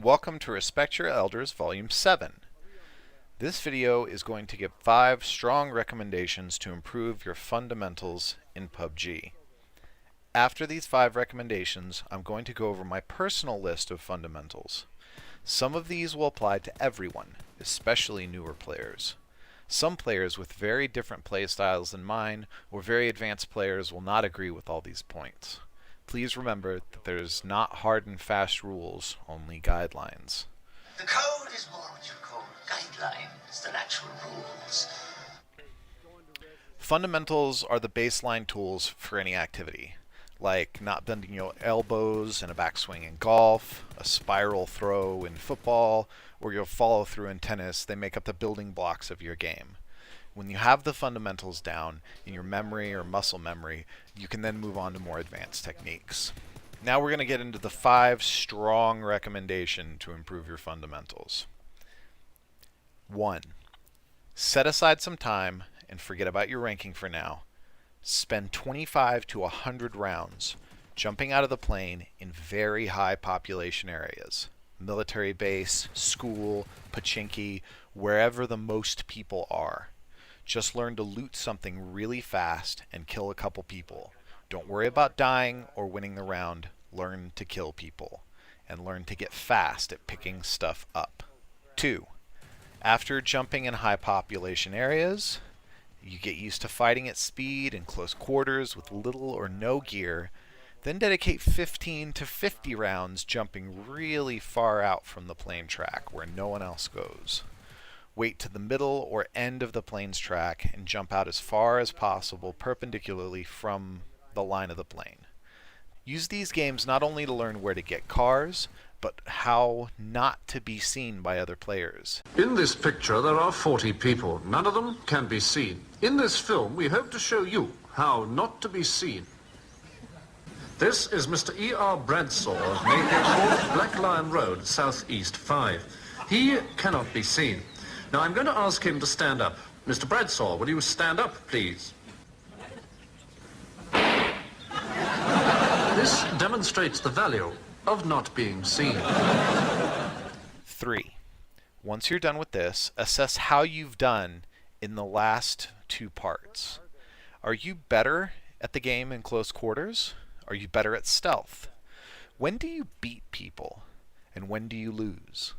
Welcome to Respect Your Elders Volume 7. This video is going to give 5 strong recommendations to improve your fundamentals in PUBG. After these 5 recommendations, I'm going to go over my personal list of fundamentals. Some of these will apply to everyone, especially newer players. Some players with very different play styles than mine, or very advanced players, will not agree with all these points. Please remember that there's not hard and fast rules, only guidelines. The code is more what you call guidelines than actual rules. Fundamentals are the baseline tools for any activity, like not bending your elbows in a backswing in golf, a spiral throw in football, or your follow through in tennis. They make up the building blocks of your game. When you have the fundamentals down in your memory or muscle memory, you can then move on to more advanced techniques. Now we're going to get into the 5 strong recommendations to improve your fundamentals. 1. Set aside some time and forget about your ranking for now. Spend 25 to 100 rounds jumping out of the plane in very high population areas. Military base, school, pachinki, wherever the most people are. Just learn to loot something really fast and kill a couple people. Don't worry about dying or winning the round. Learn to kill people. And learn to get fast at picking stuff up. 2. After jumping in high population areas, you get used to fighting at speed in close quarters with little or no gear. Then dedicate 15 to 50 rounds jumping really far out from the plane track where no one else goes. Wait to the middle or end of the plane's track and jump out as far as possible perpendicularly from the line of the plane. Use these games not only to learn where to get cars, but how not to be seen by other players. In this picture there are 40 people. None of them can be seen. In this film we hope to show you how not to be seen. This is Mr. E.R. Bradshaw of Napier Court, Black Lion Road, Southeast 5. He cannot be seen. Now I'm going to ask him to stand up. Mr. Bradshaw, will you stand up, please? This demonstrates the value of not being seen. 3. Once you're done with this, assess how you've done in the last 2 parts. Are you better at the game in close quarters? Are you better at stealth? When do you beat people? And when do you lose?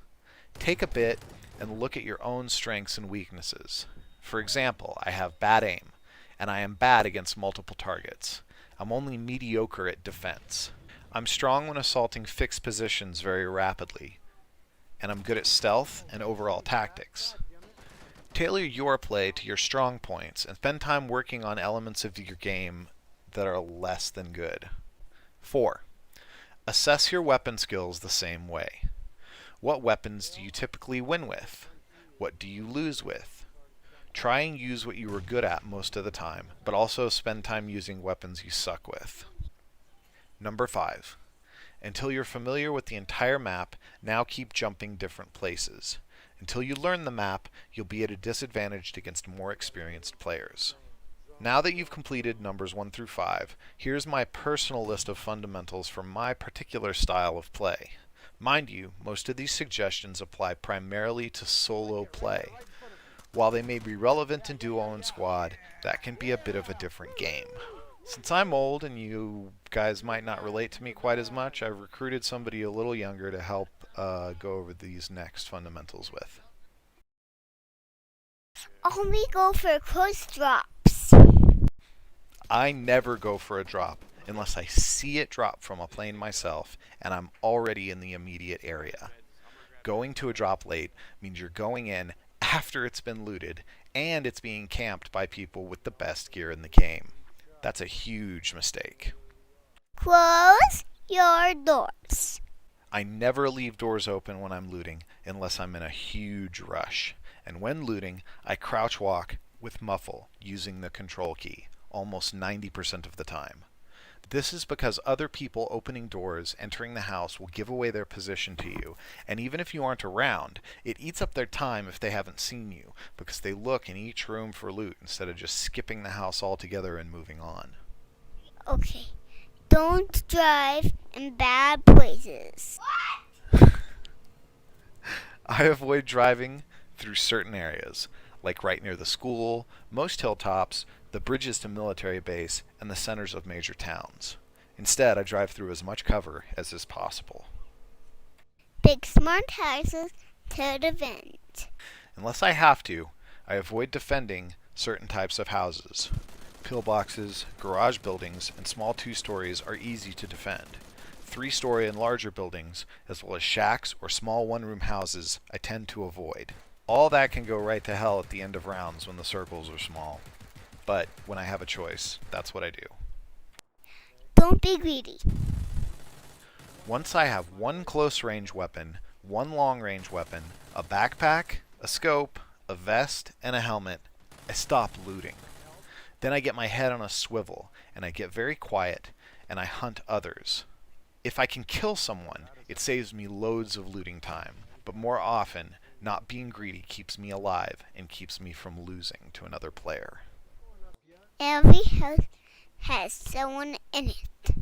Take a bit and look at your own strengths and weaknesses. For example, I have bad aim, and I am bad against multiple targets. I'm only mediocre at defense. I'm strong when assaulting fixed positions very rapidly, and I'm good at stealth and overall tactics. Tailor your play to your strong points and spend time working on elements of your game that are less than good. 4. Assess your weapon skills the same way. What weapons do you typically win with? What do you lose with? Try and use what you were good at most of the time, but also spend time using weapons you suck with. Number 5. Until you're familiar with the entire map, now keep jumping different places. Until you learn the map, you'll be at a disadvantage against more experienced players. Now that you've completed numbers 1 through 5, here's my personal list of fundamentals for my particular style of play. Mind you, most of these suggestions apply primarily to solo play. While they may be relevant in duo and squad, that can be a bit of a different game. Since I'm old and you guys might not relate to me quite as much, I've recruited somebody a little younger to help go over these next fundamentals with. Only go for close drops. I never go for a drop unless I see it drop from a plane myself and I'm already in the immediate area. Going to a drop late means you're going in after it's been looted and it's being camped by people with the best gear in the game. That's a huge mistake. Close your doors. I never leave doors open when I'm looting unless I'm in a huge rush. And when looting, I crouch walk with muffle using the control key almost 90% of the time. This is because other people opening doors, entering the house, will give away their position to you, and even if you aren't around, it eats up their time if they haven't seen you, because they look in each room for loot instead of just skipping the house altogether and moving on. Okay, don't drive in bad places. I avoid driving through certain areas, like right near the school, most hilltops, the bridges to military base, and the centers of major towns. Instead, I drive through as much cover as is possible. Pick smart houses to defend. Unless I have to, I avoid defending certain types of houses. Pillboxes, garage buildings, and small two-stories are easy to defend. Three-story and larger buildings, as well as shacks or small one-room houses, I tend to avoid. All that can go right to hell at the end of rounds when the circles are small. But when I have a choice, that's what I do. Don't be greedy. Once I have one close-range weapon, one long-range weapon, a backpack, a scope, a vest, and a helmet, I stop looting. Then I get my head on a swivel, and I get very quiet, and I hunt others. If I can kill someone, it saves me loads of looting time, but more often, not being greedy keeps me alive and keeps me from losing to another player. Every house has someone in it.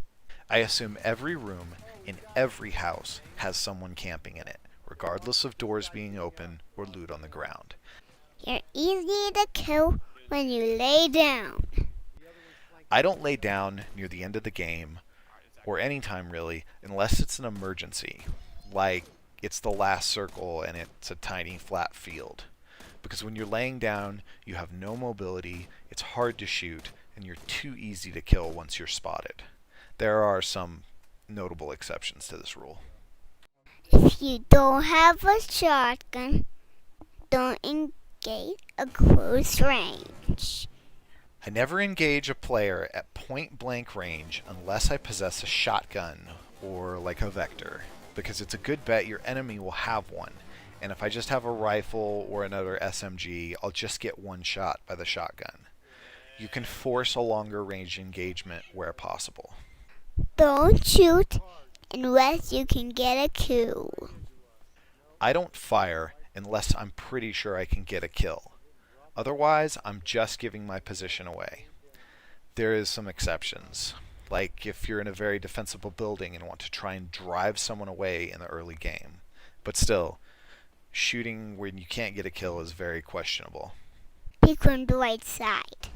I assume every room in every house has someone camping in it, regardless of doors being open or loot on the ground. You're easy to kill when you lay down. I don't lay down near the end of the game, or any time really, unless it's an emergency, like it's the last circle and it's a tiny flat field. Because when you're laying down, you have no mobility, it's hard to shoot, and you're too easy to kill once you're spotted. There are some notable exceptions to this rule. If you don't have a shotgun, don't engage a close range. I never engage a player at point blank range unless I possess a shotgun or like a vector, because it's a good bet your enemy will have one, and if I just have a rifle or another SMG, I'll just get one shot by the shotgun. You can force a longer range engagement where possible. Don't shoot unless you can get a kill. I don't fire unless I'm pretty sure I can get a kill. Otherwise, I'm just giving my position away. There is some exceptions, like if you're in a very defensible building and want to try and drive someone away in the early game. But still, shooting when you can't get a kill is very questionable. Pick on the right side.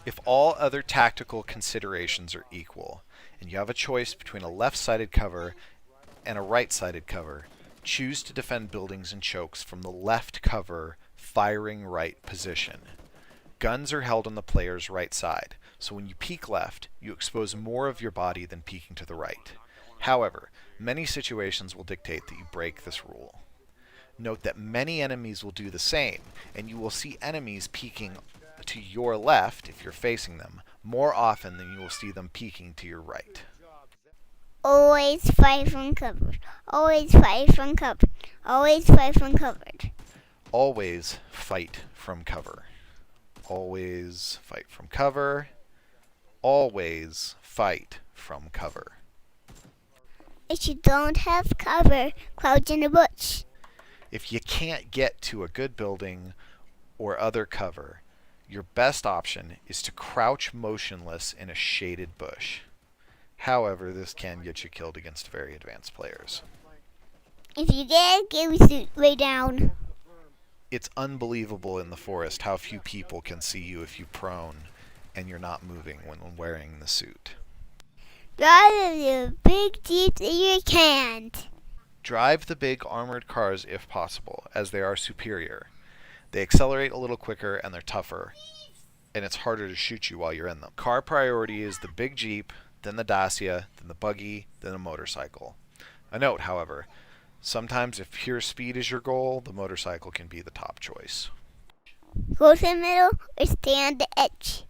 If all other tactical considerations are equal, and you have a choice between a left-sided cover and a right-sided cover, choose to defend buildings and chokes from the left cover, firing right position. Guns are held on the player's right side, so when you peek left, you expose more of your body than peeking to the right. However, many situations will dictate that you break this rule. Note that many enemies will do the same, and you will see enemies peeking to your left, if you're facing them, more often than you will see them peeking to your right. Always fight from cover. Always fight from cover. Always fight from covered. Always fight from cover. Always fight from cover. Always fight from cover. If you don't have cover, crouch in a bush. If you can't get to a good building or other cover, your best option is to crouch motionless in a shaded bush. However, this can get you killed against very advanced players. If you get a suit, lay down. It's unbelievable in the forest how few people can see you if you prone and you're not moving when wearing the suit. Drive the big jeeps if you can't. Drive the big armored cars if possible, as they are superior. They accelerate a little quicker and they're tougher, and it's harder to shoot you while you're in them. Car priority is the big Jeep, then the Dacia, then the buggy, then a motorcycle. A note, however, sometimes if pure speed is your goal, the motorcycle can be the top choice. Go to the middle or stay on the edge.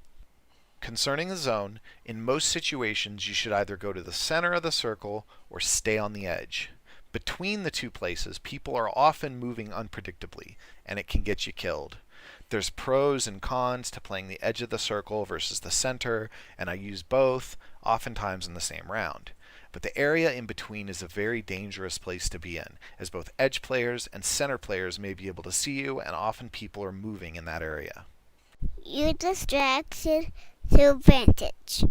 Concerning the zone, in most situations you should either go to the center of the circle or stay on the edge. Between the two places, people are often moving unpredictably, and it can get you killed. There's pros and cons to playing the edge of the circle versus the center, and I use both, oftentimes in the same round. But the area in between is a very dangerous place to be in, as both edge players and center players may be able to see you, and often people are moving in that area. You're distracted to advantage.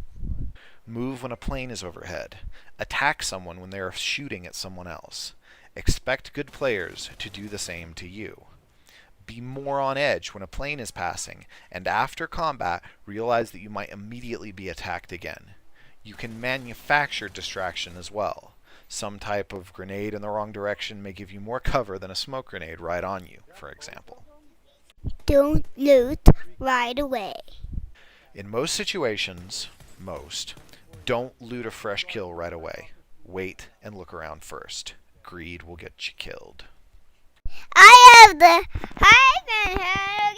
Move when a plane is overhead. Attack someone when they are shooting at someone else. Expect good players to do the same to you. Be more on edge when a plane is passing, and after combat, realize that you might immediately be attacked again. You can manufacture distraction as well. Some type of grenade in the wrong direction may give you more cover than a smoke grenade right on you, for example. Don't loot right away. In most situations, don't loot a fresh kill right away. Wait and look around first. Greed will get you killed. I have the high ground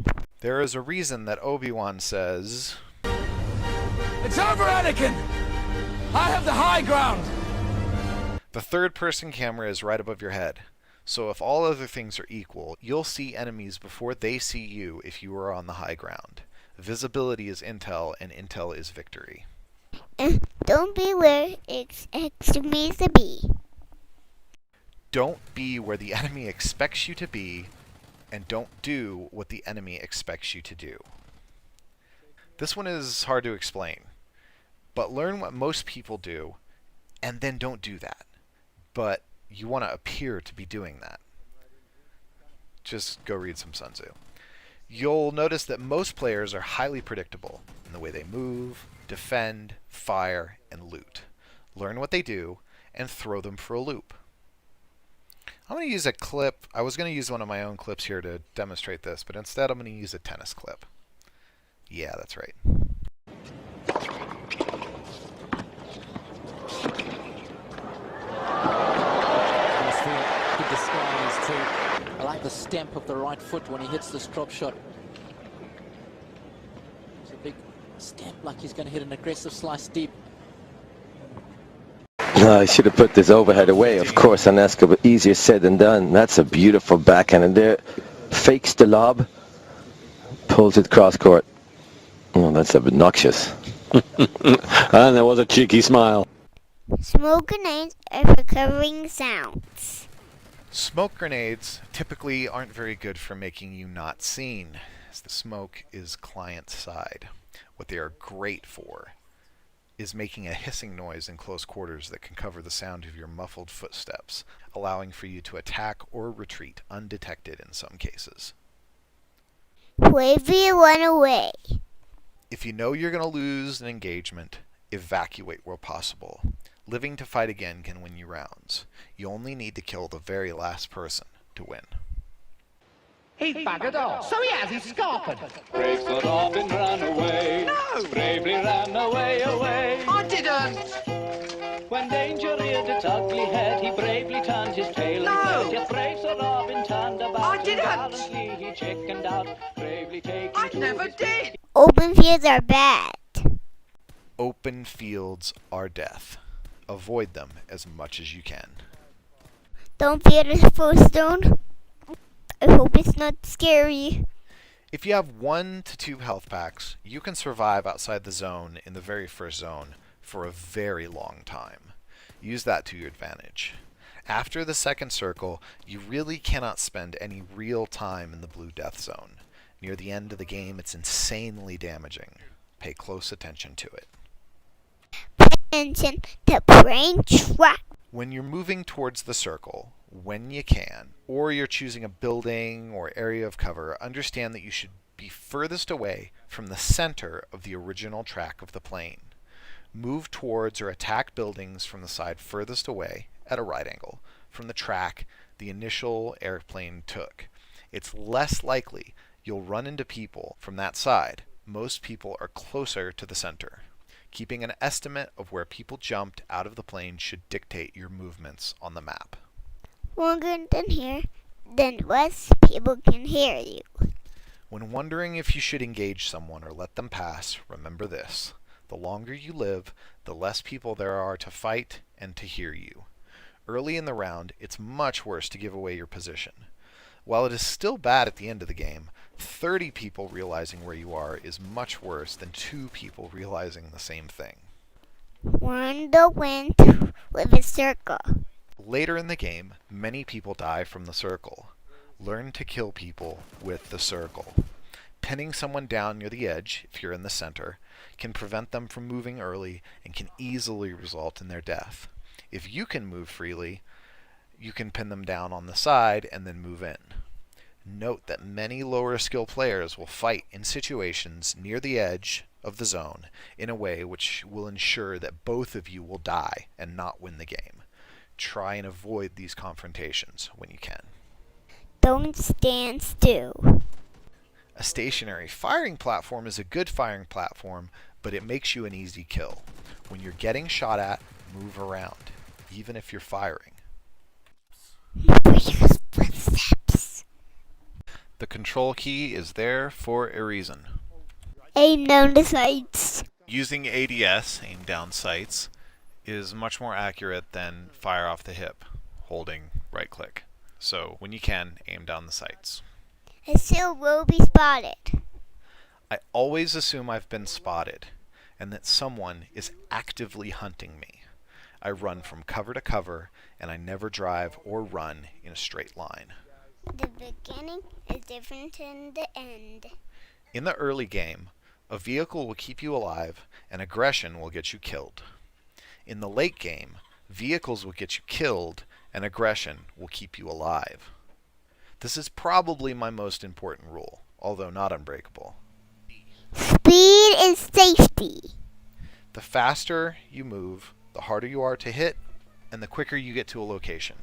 again. There is a reason that Obi-Wan says, It's over, Anakin! I have the high ground! the third-person camera is right above your head. So if all other things are equal, you'll see enemies before they see you if you are on the high ground. Visibility is intel, and intel is victory. And don't be where it's enemies to be. Don't be where the enemy expects you to be, and don't do what the enemy expects you to do. This one is hard to explain, but learn what most people do, and then don't do that. But you want to appear to be doing that. Just go read some Sun Tzu. You'll notice that most players are highly predictable in the way they move, defend, fire, and loot. Learn what they do, and throw them for a loop. I'm going to use a clip. I was going to use one of my own clips here to demonstrate this, but instead I'm going to use a tennis clip. Yeah, that's right. Good disguise too. I like the stamp of the right foot when he hits this drop shot. It's a big stamp like he's going to hit an aggressive slice deep. I should have put this overhead away, of course, on Esco, but easier said than done. That's a beautiful backhand, and there, fakes the lob, pulls it cross court. Oh, that's obnoxious. And there was a cheeky smile. Smoke grenades are for covering sounds. Smoke grenades typically aren't very good for making you not seen, as the smoke is client side. What they are great for is making a hissing noise in close quarters that can cover the sound of your muffled footsteps, allowing for you to attack or retreat undetected in some cases. Wave your one away. If you know you're going to lose an engagement, evacuate where possible. Living to fight again can win you rounds. You only need to kill the very last person to win. He's buggered off. So he has, he's scarpered. Brave Sir Robin ran away. No! Bravely ran away. I didn't! When danger reared its ugly head, he bravely turned his tail No! and fled. Yet brave Sir Robin turned about I didn't! and gallantly he chickened out, bravely taking I to never his did! Open fields are bad. Open fields are death. Avoid them as much as you can. Don't fear the first stone. I hope it's not scary. If you have 1 to 2 health packs, you can survive outside the zone in the very first zone for a very long time. Use that to your advantage. After the second circle, you really cannot spend any real time in the blue death zone. Near the end of the game, it's insanely damaging. Pay close attention to it. Pay attention to brain track. When you're moving towards the circle, when you can, or you're choosing a building or area of cover, understand that you should be furthest away from the center of the original track of the plane. Move towards or attack buildings from the side furthest away at a right angle from the track the initial airplane took. It's less likely you'll run into people from that side. Most people are closer to the center. Keeping an estimate of where people jumped out of the plane should dictate your movements on the map. Longer than here, then less people can hear you. When wondering if you should engage someone or let them pass, remember this. The longer you live, the less people there are to fight and to hear you. Early in the round, it's much worse to give away your position. While it is still bad at the end of the game, 30 people realizing where you are is much worse than 2 people realizing the same thing. Warn the wind with a circle. Later in the game, many people die from the circle. Learn to kill people with the circle. Pinning someone down near the edge, if you're in the center, can prevent them from moving early and can easily result in their death. If you can move freely, you can pin them down on the side and then move in. Note that many lower skill players will fight in situations near the edge of the zone in a way which will ensure that both of you will die and not win the game. Try and avoid these confrontations when you can. Don't stand still. A stationary firing platform is a good firing platform, but it makes you an easy kill. When you're getting shot at, move around, even if you're firing. Footsteps. The control key is there for a reason. Aim down the sights. Using ADS, aim down sights, is much more accurate than fire off the hip, holding right click. So when you can, aim down the sights. I still will be spotted. I always assume I've been spotted and that someone is actively hunting me. I run from cover to cover and I never drive or run in a straight line. The beginning is different than the end. In the early game, a vehicle will keep you alive and aggression will get you killed. In the late game, vehicles will get you killed and aggression will keep you alive. This is probably my most important rule, although not unbreakable. Speed is safety. The faster you move, the harder you are to hit, and the quicker you get to a location.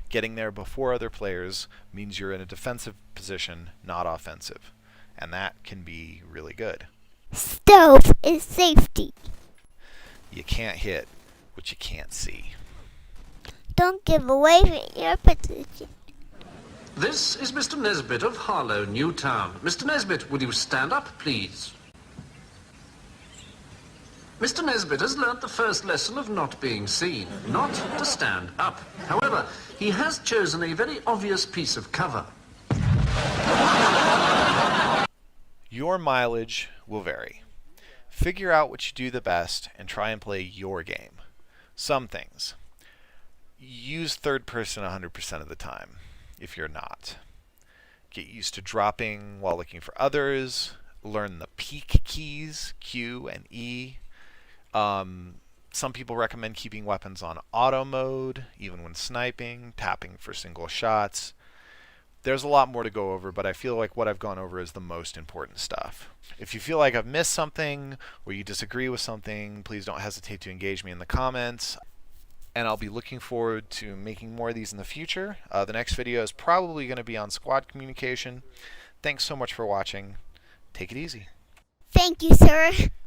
Getting there before other players means you're in a defensive position, not offensive, and that can be really good. Stealth is safety. You can't hit what you can't see. Don't give away your position. This is Mr. Nesbitt of Harlow, Newtown. Mr. Nesbitt, would you stand up, please? Mr. Nesbitt has learnt the first lesson of not being seen, not to stand up. However, he has chosen a very obvious piece of cover. Your mileage will vary. Figure out what you do the best and try and play your game. Some things. Use third person 100% of the time, if you're not. Get used to dropping while looking for others. Learn the peek keys, Q and E. Some people recommend keeping weapons on auto mode, even when sniping, tapping for single shots. There's a lot more to go over, but I feel like what I've gone over is the most important stuff. If you feel like I've missed something or you disagree with something, please don't hesitate to engage me in the comments. And I'll be looking forward to making more of these in the future. The next video is probably going to be on squad communication. Thanks so much for watching. Take it easy. Thank you, sir.